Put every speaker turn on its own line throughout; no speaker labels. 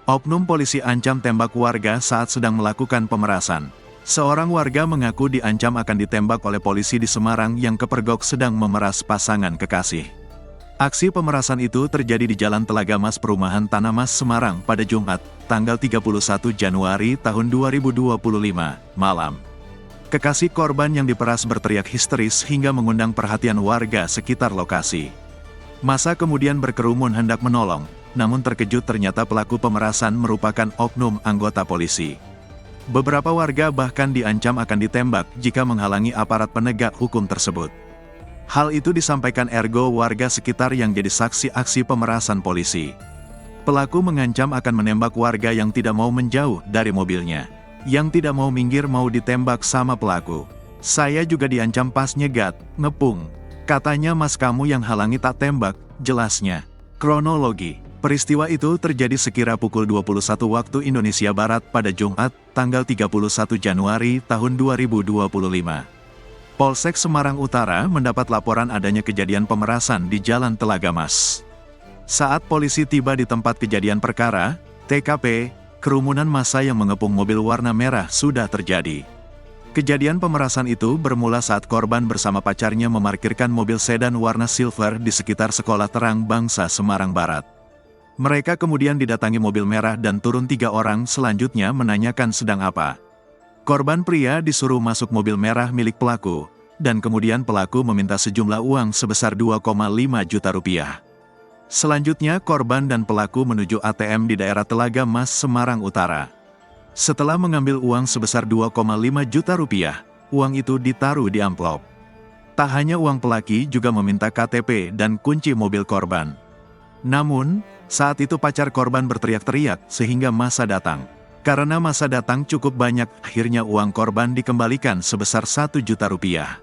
Oknum polisi ancam tembak warga saat sedang melakukan pemerasan. Seorang warga mengaku diancam akan ditembak oleh polisi di Semarang yang kepergok sedang memeras pasangan kekasih. Aksi pemerasan itu terjadi di Jalan Telaga Mas Perumahan Tanah Mas Semarang pada Jumat, tanggal 31 Januari tahun 2025, malam. Kekasih korban yang diperas berteriak histeris hingga mengundang perhatian warga sekitar lokasi. Massa kemudian berkerumun hendak menolong, namun terkejut ternyata pelaku pemerasan merupakan oknum anggota polisi. Beberapa warga bahkan diancam akan ditembak jika menghalangi aparat penegak hukum tersebut. Hal itu disampaikan ergo warga sekitar yang jadi saksi aksi pemerasan polisi. Pelaku mengancam akan menembak warga yang tidak mau menjauh dari mobilnya. Yang tidak mau minggir mau ditembak sama pelaku. Saya juga diancam pas nyegat, ngepung. Katanya mas kamu yang halangi tak tembak, jelasnya. Kronologi. Peristiwa itu terjadi sekira pukul 21 waktu Indonesia Barat pada Jumat, tanggal 31 Januari tahun 2025. Polsek Semarang Utara mendapat laporan adanya kejadian pemerasan di Jalan Telaga Mas. Saat polisi tiba di tempat kejadian perkara, TKP, kerumunan massa yang mengepung mobil warna merah sudah terjadi. Kejadian pemerasan itu bermula saat korban bersama pacarnya memarkirkan mobil sedan warna silver di sekitar Sekolah Terang Bangsa Semarang Barat. Mereka kemudian didatangi mobil merah dan turun 3 orang selanjutnya menanyakan sedang apa. Korban pria disuruh masuk mobil merah milik pelaku, dan kemudian pelaku meminta sejumlah uang sebesar 2,5 juta rupiah. Selanjutnya korban dan pelaku menuju ATM di daerah Telaga Mas Semarang Utara. Setelah mengambil uang sebesar 2,5 juta rupiah, uang itu ditaruh di amplop. Tak hanya uang pelaki juga meminta KTP dan kunci mobil korban. Namun, saat itu pacar korban berteriak-teriak sehingga massa datang. Karena massa datang cukup banyak, akhirnya uang korban dikembalikan sebesar 1 juta rupiah.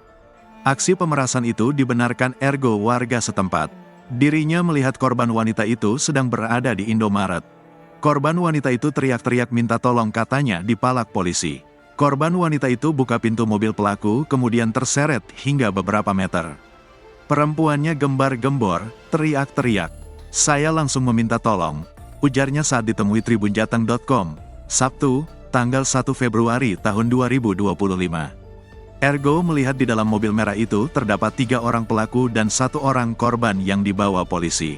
Aksi pemerasan itu dibenarkan ergo warga setempat. Dirinya melihat korban wanita itu sedang berada di Indomaret. Korban wanita itu teriak-teriak minta tolong katanya dipalak polisi. Korban wanita itu buka pintu mobil pelaku kemudian terseret hingga beberapa meter. Perempuannya gembar-gembor, teriak-teriak. Saya langsung meminta tolong, ujarnya saat ditemui tribunjateng.com, Sabtu, tanggal 1 Februari tahun 2025. Ergo melihat di dalam mobil merah itu terdapat 3 orang pelaku dan 1 orang korban yang dibawa polisi.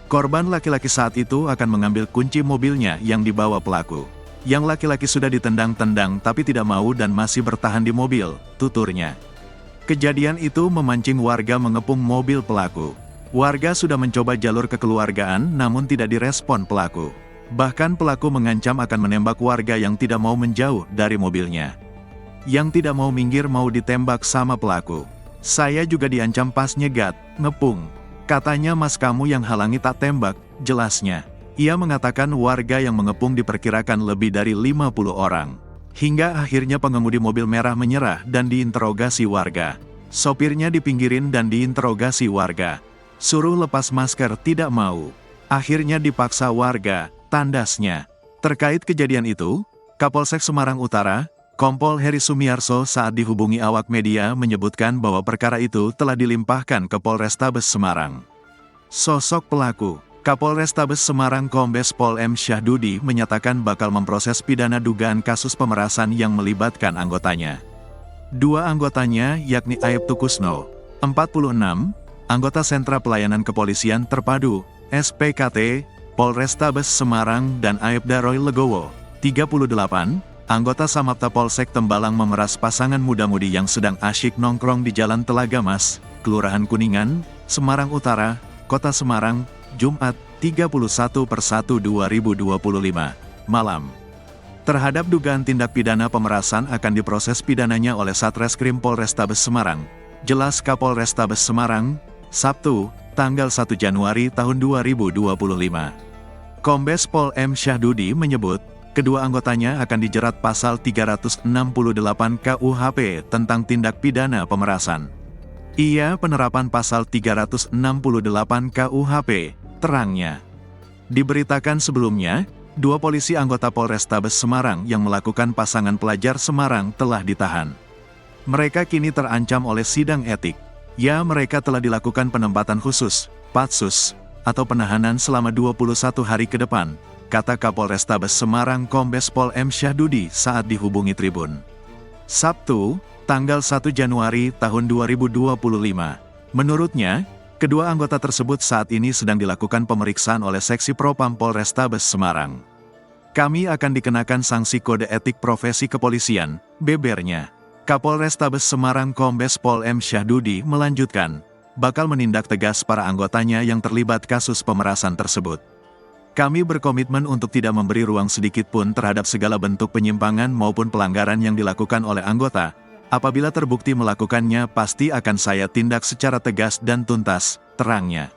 Korban laki-laki saat itu akan mengambil kunci mobilnya yang dibawa pelaku. Yang laki-laki sudah ditendang-tendang tapi tidak mau dan masih bertahan di mobil, tuturnya. Kejadian itu memancing warga mengepung mobil pelaku. Warga sudah mencoba jalur kekeluargaan namun tidak direspon pelaku. Bahkan pelaku mengancam akan menembak warga yang tidak mau menjauh dari mobilnya. Yang tidak mau minggir mau ditembak sama pelaku. Saya juga diancam pas nyegat, ngepung. Katanya mas kamu yang halangi tak tembak, jelasnya. Ia mengatakan warga yang mengepung diperkirakan lebih dari 50 orang. Hingga akhirnya pengemudi mobil merah menyerah dan diinterogasi warga. Sopirnya dipinggirin dan diinterogasi warga. Suruh lepas masker tidak mau. Akhirnya dipaksa warga, tandasnya. Terkait kejadian itu, Kapolsek Semarang Utara, Kompol Heri Sumiarso saat dihubungi awak media menyebutkan bahwa perkara itu telah dilimpahkan ke Polrestabes Semarang. Sosok pelaku, Kapolrestabes Semarang Kombes Pol M. Syahdudi menyatakan bakal memproses pidana dugaan kasus pemerasan yang melibatkan anggotanya. 2 anggotanya yakni Aib Tukusno, 46, anggota Sentra Pelayanan Kepolisian Terpadu, SPKT, Polrestabes Semarang dan Aibda Roy Legowo, 38, anggota Samapta Polsek Tembalang memeras pasangan muda-mudi yang sedang asyik nongkrong di Jalan Telaga Mas, Kelurahan Kuningan, Semarang Utara, Kota Semarang, Jumat, 31/1/2025, malam. Terhadap dugaan tindak pidana pemerasan akan diproses pidananya oleh Satreskrim Polrestabes Semarang, jelas Kapolrestabes Semarang, Sabtu, tanggal 1 Januari tahun 2025. Kombes Pol M. Syahdudi menyebut, kedua anggotanya akan dijerat pasal 368 KUHP tentang tindak pidana pemerasan. Ia penerapan pasal 368 KUHP, terangnya. Diberitakan sebelumnya, 2 polisi anggota Polrestabes Semarang yang melakukan pasangan pelajar Semarang telah ditahan. Mereka kini terancam oleh sidang etik. Ya, mereka telah dilakukan penempatan khusus, patsus, atau penahanan selama 21 hari ke depan, kata Kapolrestabes Semarang Kombes Pol M. Syahdudi saat dihubungi Tribun. Sabtu, tanggal 1 Januari tahun 2025. Menurutnya, kedua anggota tersebut saat ini sedang dilakukan pemeriksaan oleh Seksi Propam Polrestabes Semarang. Kami akan dikenakan sanksi kode etik profesi kepolisian, bebernya. Kapolrestabes Semarang Kombes Pol M. Syahdudi melanjutkan, bakal menindak tegas para anggotanya yang terlibat kasus pemerasan tersebut. Kami berkomitmen untuk tidak memberi ruang sedikit pun terhadap segala bentuk penyimpangan maupun pelanggaran yang dilakukan oleh anggota. Apabila terbukti melakukannya, pasti akan saya tindak secara tegas dan tuntas, terangnya.